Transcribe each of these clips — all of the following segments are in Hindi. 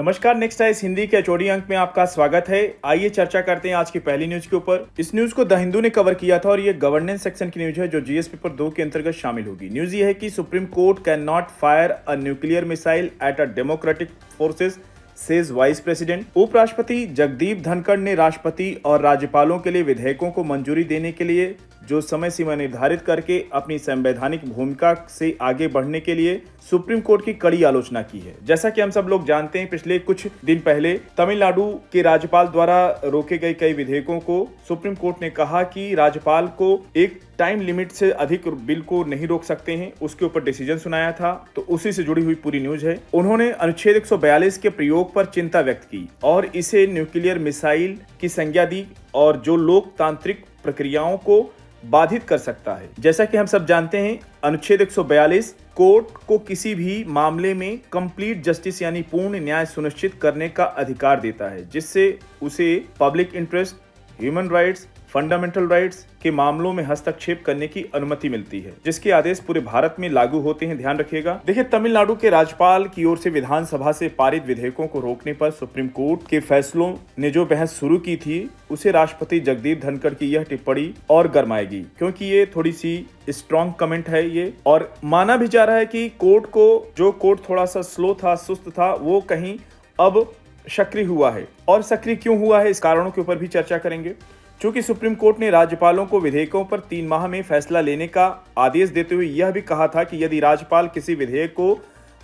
नमस्कार, नेक्स्ट आइज हिंदी के HOD अंक में आपका स्वागत है। आइए चर्चा करते हैं आज की पहली न्यूज के ऊपर। इस न्यूज को द हिंदू ने कवर किया था और ये गवर्नेंस सेक्शन की न्यूज है जो जीएस पेपर 2 के अंतर्गत शामिल होगी। न्यूज ये है कि supreme court can not fire a nuclear missile at a democratic forces says vice president. उपराष्ट्रपति जगदीप धनखड़ ने राष्ट्रपति और राज्यपालों के लिए विधेयकों को मंजूरी देने के लिए जो समय सीमा निर्धारित करके अपनी संवैधानिक भूमिका से आगे बढ़ने के लिए सुप्रीम कोर्ट की कड़ी आलोचना की है। जैसा कि हम सब लोग जानते हैं, पिछले कुछ दिन पहले तमिलनाडु के राज्यपाल द्वारा रोके गए कई विधेयकों को सुप्रीम कोर्ट ने कहा कि राज्यपाल को एक टाइम लिमिट से अधिक बिल को नहीं रोक सकते हैं, उसके ऊपर डिसीजन सुनाया था। तो उसी से जुड़ी हुई पूरी न्यूज है। उन्होंने अनुच्छेद 142 के प्रयोग पर चिंता व्यक्त की और इसे न्यूक्लियर मिसाइल की संज्ञा दी और जो लोकतांत्रिक प्रक्रियाओं को बाधित कर सकता है। जैसा कि हम सब जानते हैं, अनुच्छेद 142 कोर्ट को किसी भी मामले में कंप्लीट जस्टिस यानी पूर्ण न्याय सुनिश्चित करने का अधिकार देता है, जिससे उसे public interest, human rights, fundamental rights के मामलों में हस्तक्षेप करने की अनुमति मिलती है, जिसके आदेश पूरे भारत में लागू होते हैं। ध्यान रखिएगा। देखिए, तमिलनाडु के राज्यपाल की ओर से विधानसभा से पारित विधेयकों को रोकने पर सुप्रीम कोर्ट के फैसलों ने जो बहस शुरू की थी, उसे राष्ट्रपति जगदीप धनखड़ की यह टिप्पणी और गरमाएगी, क्योंकि ये थोड़ी सी स्ट्रॉन्ग कमेंट है ये। और माना भी जा रहा है कि कोर्ट थोड़ा सा स्लो था, सुस्त था, वो कहीं अब सक्रिय हुआ है। और सक्रिय क्यों हुआ है, इस कारणों के ऊपर भी चर्चा करेंगे। चूंकि सुप्रीम कोर्ट ने राज्यपालों को विधेयकों पर 3 माह में फैसला लेने का आदेश देते हुए यह भी कहा था कि यदि राज्यपाल किसी विधेयक को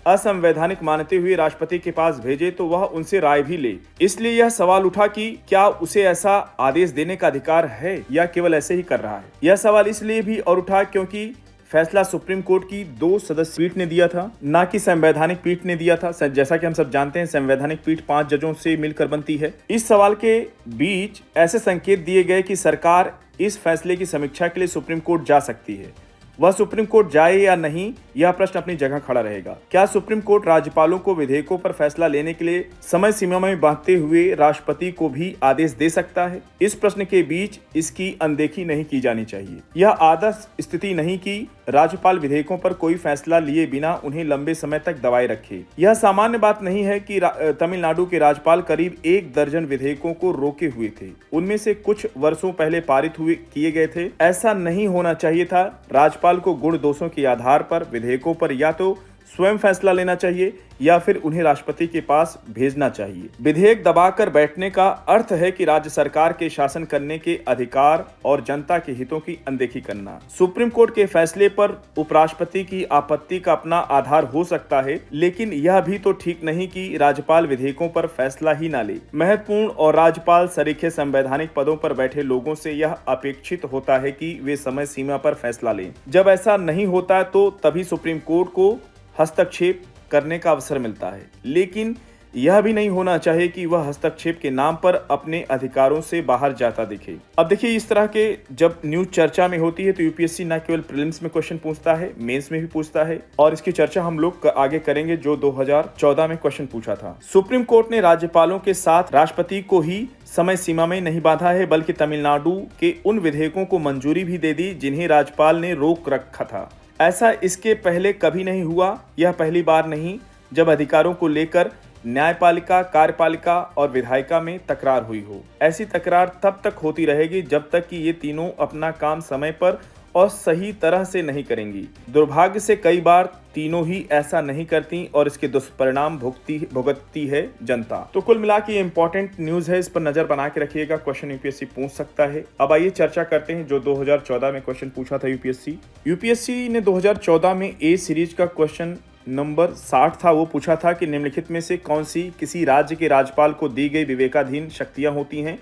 असंवैधानिक मानते हुए राष्ट्रपति के पास भेजे तो वह उनसे राय भी ले। इसलिए यह सवाल उठा कि क्या उसे ऐसा आदेश देने का अधिकार है या केवल ऐसे ही कर रहा है। यह सवाल इसलिए भी और उठा क्योंकि फैसला सुप्रीम कोर्ट की 2 सदस्य पीठ ने दिया था, ना कि संवैधानिक पीठ ने दिया था। जैसा कि हम सब जानते हैं, संवैधानिक पीठ 5 जजों से मिलकर बनती है। इस सवाल के बीच ऐसे संकेत दिए गए कि सरकार इस फैसले की समीक्षा के लिए सुप्रीम कोर्ट जा सकती है। वह सुप्रीम कोर्ट जाए या नहीं, यह प्रश्न अपनी जगह खड़ा रहेगा। क्या सुप्रीम कोर्ट राज्यपालों को विधेयकों पर फैसला लेने के लिए समय सीमा में बांधते हुए राष्ट्रपति को भी आदेश दे सकता है? इस प्रश्न के बीच इसकी अनदेखी नहीं की जानी चाहिए। यह आदर्श स्थिति नहीं कि राज्यपाल विधेयकों पर कोई फैसला लिए बिना उन्हें लंबे समय तक दबाए रखे। यह सामान्य बात नहीं है कि तमिलनाडु के राज्यपाल करीब 1 दर्जन विधेयकों को रोके हुए थे। उनमें से कुछ वर्षों पहले पारित किए गए थे। ऐसा नहीं होना चाहिए था। राज्यपाल को गुण दोषों के आधार पर विधेयकों पर या तो स्वयं फैसला लेना चाहिए या फिर उन्हें राष्ट्रपति के पास भेजना चाहिए। विधेयक दबाकर बैठने का अर्थ है कि राज्य सरकार के शासन करने के अधिकार और जनता के हितों की अनदेखी करना। सुप्रीम कोर्ट के फैसले पर उपराष्ट्रपति की आपत्ति का अपना आधार हो सकता है, लेकिन यह भी तो ठीक नहीं कि राज्यपाल विधेयकों पर फैसला ही ना ले। महत्वपूर्ण और राज्यपाल सरीखे संवैधानिक पदों पर बैठे लोगों से यह अपेक्षित होता है कि वे समय सीमा पर फैसला लें। जब ऐसा नहीं होता तो तभी सुप्रीम कोर्ट को हस्तक्षेप करने का अवसर मिलता है, लेकिन यह भी नहीं होना चाहिए कि वह हस्तक्षेप के नाम पर अपने अधिकारों से बाहर जाता दिखे। अब देखिए, इस तरह के जब न्यूज चर्चा में होती है तो यूपीएससी न केवल प्रीलिम्स में क्वेश्चन पूछता है, मेंस में भी पूछता है, और इसकी चर्चा हम लोग आगे करेंगे जो 2014 में क्वेश्चन पूछा था। सुप्रीम कोर्ट ने राज्यपालों के साथ राष्ट्रपति को ही समय सीमा में नहीं बांधा है, बल्कि तमिलनाडु के उन विधेयकों को मंजूरी भी दे दी जिन्हें राज्यपाल ने रोक रखा था। ऐसा इसके पहले कभी नहीं हुआ। यह पहली बार नहीं जब अधिकारों को लेकर न्यायपालिका, कार्यपालिका और विधायिका में तकरार हुई हो। ऐसी तकरार तब तक होती रहेगी जब तक कि ये तीनों अपना काम समय पर और सही तरह से नहीं करेंगी। दुर्भाग्य से कई बार तीनों ही ऐसा नहीं करती और इसके दुष्परिणाम भुगतती है जनता। तो कुल मिला के ये इंपॉर्टेंट न्यूज है, इस पर नजर बना के रखिएगा। क्वेश्चन यूपीएससी पूछ सकता है। अब आइए चर्चा करते हैं जो 2014 में क्वेश्चन पूछा था यूपीएससी ने 2014 में ए सीरीज का क्वेश्चन नंबर 60 था। वो पूछा था कि निम्नलिखित में से कौन सी किसी राज्य के राज्यपाल को दी गई विवेकाधीन शक्तियां होती हैं।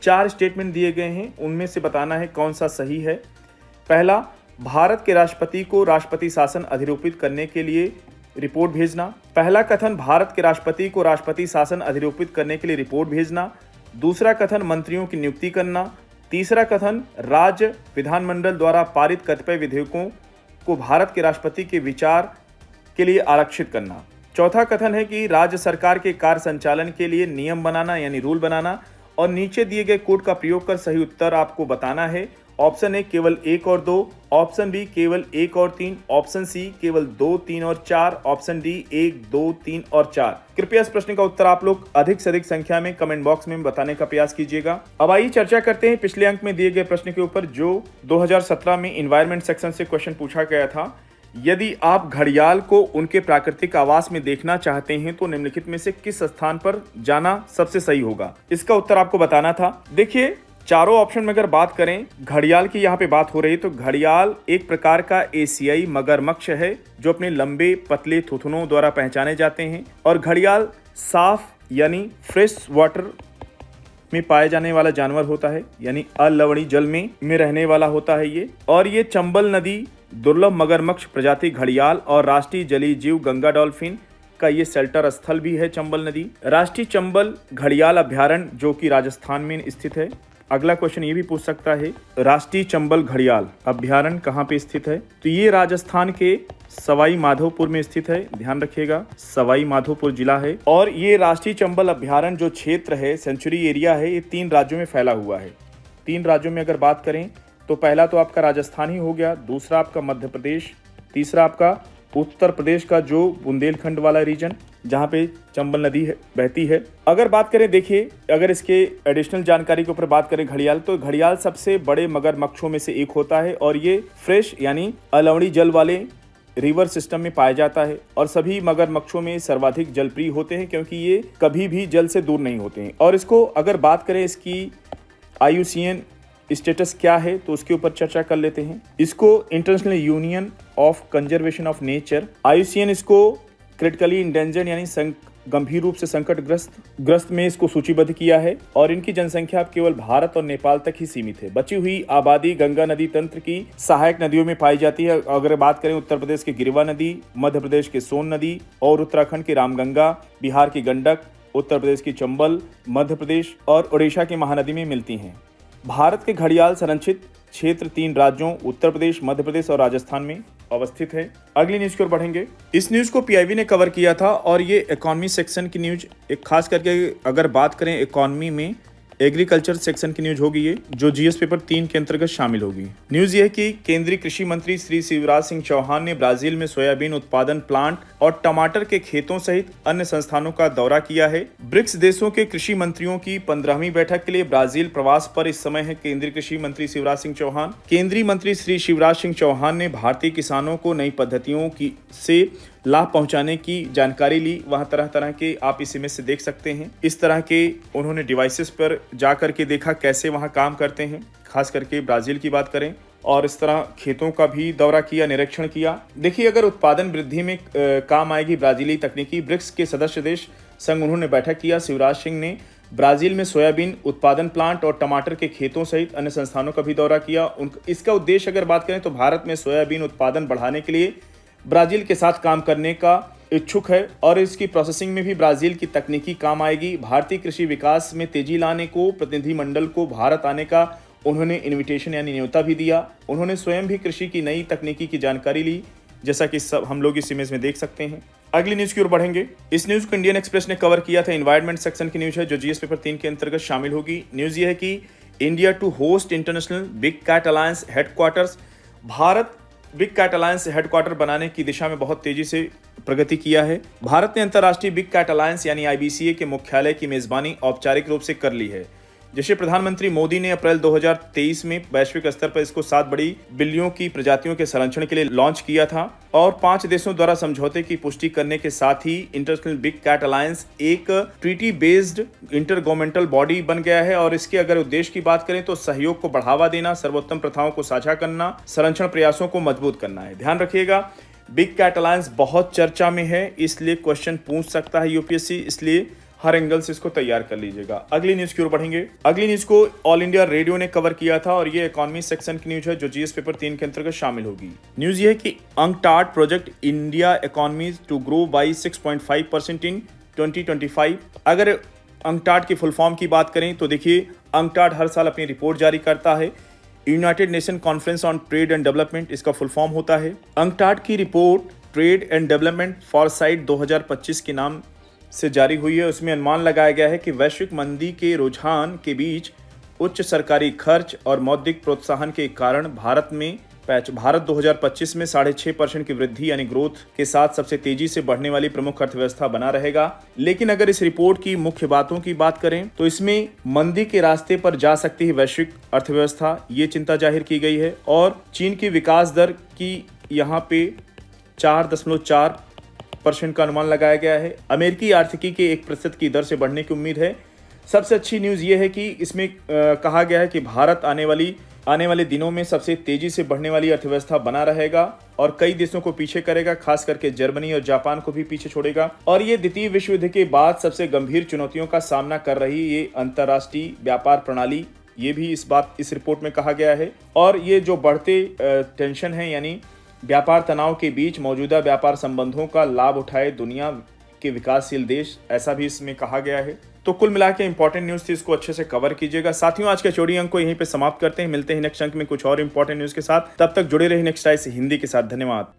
4 स्टेटमेंट दिए गए हैं, उनमें से बताना है कौन सा सही है। पहला, भारत के राष्ट्रपति को राष्ट्रपति शासन अधिरोपित करने के लिए रिपोर्ट भेजना। पहला कथन, भारत के राष्ट्रपति को राष्ट्रपति शासन अधिरोपित करने के लिए रिपोर्ट भेजना। दूसरा कथन, मंत्रियों की नियुक्ति करना। तीसरा कथन, राज्य विधानमंडल द्वारा पारित कतिपय विधेयकों को भारत के राष्ट्रपति के विचार के लिए आरक्षित करना। चौथा कथन है कि राज्य सरकार के कार्य संचालन के लिए नियम बनाना यानी रूल बनाना। और नीचे दिए गए कोड का प्रयोग कर सही उत्तर आपको बताना है। ऑप्शन ए केवल 1 और 2, ऑप्शन बी केवल 1 और 3, ऑप्शन सी केवल 2, 3 और 4, ऑप्शन डी 1, 2, 3 और 4। कृपया इस प्रश्न का उत्तर आप लोग अधिक से अधिक संख्या में कमेंट बॉक्स में बताने का प्रयास कीजिएगा। अब आइए चर्चा करते हैं पिछले अंक में दिए गए प्रश्न के ऊपर, जो 2017 में इन्वायरमेंट सेक्शन से क्वेश्चन पूछा गया था। यदि आप घड़ियाल को उनके प्राकृतिक आवास में देखना चाहते हैं तो निम्नलिखित में से किस स्थान पर जाना सबसे सही होगा? इसका उत्तर आपको बताना था। देखिए, चारों ऑप्शन में अगर बात करें, घड़ियाल की यहाँ पे बात हो रही है, तो घड़ियाल एक प्रकार का एशियाई मगरमच्छ है जो अपने लंबे पतले थुथुनों द्वारा पहचाने जाते हैं। और घड़ियाल साफ यानी फ्रेश वाटर में पाए जाने वाला जानवर होता है, यानी अलवणीय जल में रहने वाला होता है ये। और ये चंबल नदी, दुर्लभ मगरमच्छ प्रजाति घड़ियाल और राष्ट्रीय जलीय जीव गंगा डॉल्फिन का ये शेल्टर स्थल भी है चंबल नदी। राष्ट्रीय चंबल घड़ियाल अभ्यारण्य जो कि राजस्थान में स्थित है। अगला क्वेश्चन ये भी पूछ सकता है, राष्ट्रीय चंबल घड़ियाल अभ्यारण्य कहाँ पे स्थित है? तो ये राजस्थान के सवाई माधोपुर में स्थित है, ध्यान रखिएगा, सवाई माधोपुर जिला है। और ये राष्ट्रीय चंबल अभ्यारण्य जो क्षेत्र है, सेंचुरी एरिया है, ये 3 राज्यों में फैला हुआ है। 3 राज्यों में अगर बात करें तो पहला तो आपका राजस्थान ही हो गया, दूसरा आपका मध्य प्रदेश, तीसरा आपका उत्तर प्रदेश का जो बुंदेलखंड वाला रीजन जहाँ पे चंबल नदी बहती है। अगर बात करें, देखिए, अगर इसके एडिशनल जानकारी के ऊपर बात करें घड़ियाल, तो घड़ियाल सबसे बड़े मगरमच्छों में से एक होता है और ये फ्रेश यानी अलवणीय जल वाले रिवर सिस्टम में पाया जाता है। और सभी मगरमच्छों में सर्वाधिक जलप्रिय होते हैं क्योंकि ये कभी भी जल से दूर नहीं होते हैं। और इसको अगर बात करें इसकी IUCN स्टेटस क्या है तो उसके ऊपर चर्चा कर लेते हैं। इसको international union of conservation of nature IUCN इसको क्रिटिकली इंडेंजर्ड यानी गंभीर रूप से संकटग्रस्त में इसको सूचीबद्ध किया है। और इनकी जनसंख्या अब केवल भारत और नेपाल तक ही सीमित है। बची हुई आबादी गंगा नदी तंत्र की सहायक नदियों में पाई जाती है। अगर बात करें उत्तर प्रदेश की गिरवा नदी, मध्य प्रदेश की सोन नदी और उत्तराखंड की रामगंगा, बिहार की गंडक, उत्तर प्रदेश की चंबल, मध्य प्रदेश और उड़ीसा की महानदी में मिलती हैं। भारत के घड़ियाल संरक्षित क्षेत्र 3 राज्यों उत्तर प्रदेश, मध्य प्रदेश और राजस्थान में अवस्थित है। अगली न्यूज की ओर बढ़ेंगे। इस न्यूज को PIB ने कवर किया था और ये इकोनॉमी सेक्शन की न्यूज, एक खास करके अगर बात करें इकोनॉमी में एग्रीकल्चर सेक्शन की न्यूज होगी ये, जो GS पेपर 3 के अंतर्गत शामिल होगी। न्यूज ये है कि केंद्रीय कृषि मंत्री श्री शिवराज सिंह चौहान ने ब्राजील में सोयाबीन उत्पादन प्लांट और टमाटर के खेतों सहित अन्य संस्थानों का दौरा किया है। ब्रिक्स देशों के कृषि मंत्रियों की 15वीं बैठक के लिए ब्राजील प्रवास पर इस समय है केंद्रीय कृषि मंत्री शिवराज सिंह चौहान। केंद्रीय मंत्री श्री शिवराज सिंह चौहान ने भारतीय किसानों को नई पद्धतियों से लाभ पहुंचाने की जानकारी ली। वहां तरह तरह के आप इस इमेज से देख सकते हैं, इस तरह के उन्होंने डिवाइसेस पर जा करके देखा कैसे वहां काम करते हैं, खास करके ब्राजील की बात करें। और इस तरह खेतों का भी दौरा किया, निरीक्षण किया। देखिए, अगर उत्पादन वृद्धि में काम आएगी ब्राजीली तकनीकी, ब्रिक्स के सदस्य देश संग उन्होंने बैठक किया। शिवराज सिंह ने ब्राजील में सोयाबीन उत्पादन प्लांट और टमाटर के खेतों सहित अन्य संस्थानों का भी दौरा किया। इसका उद्देश्य अगर बात करें तो भारत में सोयाबीन उत्पादन बढ़ाने के लिए ब्राजील के साथ काम करने का इच्छुक है और इसकी प्रोसेसिंग में भी ब्राजील की तकनीकी काम आएगी। भारतीय कृषि विकास में तेजी लाने को प्रतिनिधिमंडल को भारत आने का उन्होंने इनविटेशन यानी न्योता भी दिया। उन्होंने स्वयं भी कृषि की नई तकनीकी की जानकारी ली, जैसा कि सब हम लोग इस इमेज में देख सकते हैं। अगली न्यूज की ओर बढ़ेंगे। इस न्यूज को इंडियन एक्सप्रेस ने कवर किया था। एनवायरमेंट सेक्शन की न्यूज है जो GS पेपर 3 के अंतर्गत शामिल होगी। न्यूज ये है कि India to host international big cat alliance headquarters. Bharat big cat alliance headquarter बनाने की दिशा में बहुत तेजी से प्रगति किया है। भारत ने अंतर्राष्ट्रीय बिग कैट अलायंस यानी IBCA के मुख्यालय की मेजबानी औपचारिक रूप से कर ली है, जिसे प्रधानमंत्री मोदी ने अप्रैल 2023 में वैश्विक स्तर पर इसको 7 बड़ी बिल्लियों की प्रजातियों के संरक्षण के लिए लॉन्च किया था। और 5 देशों द्वारा समझौते की पुष्टि करने के साथ ही इंटरनेशनल बिग कैट अलायंस एक ट्रीटी बेस्ड इंटरगवर्नमेंटल बॉडी बन गया है। और इसके अगर उद्देश्य की बात करें तो सहयोग को बढ़ावा देना, सर्वोत्तम प्रथाओं को साझा करना, संरक्षण प्रयासों को मजबूत करना है। ध्यान रखिएगा, बिग कैट अलायंस बहुत चर्चा में है, इसलिए क्वेश्चन पूछ सकता है UPSC, इसलिए हर एंगल से इसको तैयार कर लीजिएगा। अगली न्यूज की ओर बढ़ेंगे। अगली न्यूज को ऑल इंडिया रेडियो ने कवर किया था और ये इकोनॉमी सेक्शन की न्यूज है जो GS पेपर 3 के अंतर्गत शामिल होगी। न्यूज ये है कि UNCTAD project India economy to grow by 6.5% in 2025। अगर अंकटाड की फुल फॉर्म की बात करें तो देखिए, अंकटाड हर साल अपनी रिपोर्ट जारी करता है। United nation conference on trade and development इसका फुल फॉर्म होता है। अंकटाड की report trade and development Forsyte 2025 के नाम से जारी हुई है। उसमें अनुमान लगाया गया है कि वैश्विक मंदी के रुझान के बीच उच्च सरकारी खर्च और मौद्रिक प्रोत्साहन के कारण भारत में पैच भारत 2025 में 6.5% की वृद्धि यानी ग्रोथ के साथ सबसे तेजी से बढ़ने वाली प्रमुख अर्थव्यवस्था बना रहेगा। लेकिन अगर इस रिपोर्ट की मुख्य बातों की बात करें तो इसमें मंदी के रास्ते पर जा सकती है वैश्विक अर्थव्यवस्था, ये चिंता जाहिर की गई है। और चीन की विकास दर की यहाँ पे 4.4% का अनुमान लगाया गया है। अमेरिकी आर्थिकी के 1% की दर से बढ़ने की उम्मीद है। सबसे अच्छी न्यूज़ ये है कि इसमें कहा गया है कि भारत आने वाले दिनों में सबसे तेजी से बढ़ने वाली अर्थव्यवस्था बना रहेगा और कई देशों को पीछे करेगा, खास करके जर्मनी और जापान को भी पीछे छोड़ेगा। और ये द्वितीय विश्व युद्ध के बाद सबसे गंभीर चुनौतियों का सामना कर रही ये अंतर्राष्ट्रीय व्यापार प्रणाली, ये भी इस रिपोर्ट में कहा गया है। और ये जो बढ़ते टेंशन है यानी व्यापार तनाव के बीच मौजूदा व्यापार संबंधों का लाभ उठाए दुनिया के विकासशील देश, ऐसा भी इसमें कहा गया है। तो कुल मिला के इंपॉर्टेंट न्यूज़ थी, इसको अच्छे से कवर कीजिएगा। साथियों, आज के चौड़ी अंक को यहीं पे समाप्त करते हैं। मिलते हैं नेक्स्ट अंक में कुछ और इंपॉर्टेंट न्यूज़ के साथ। तब तक जुड़े रहिए नेक्स्ट आई से हिंदी के साथ। धन्यवाद।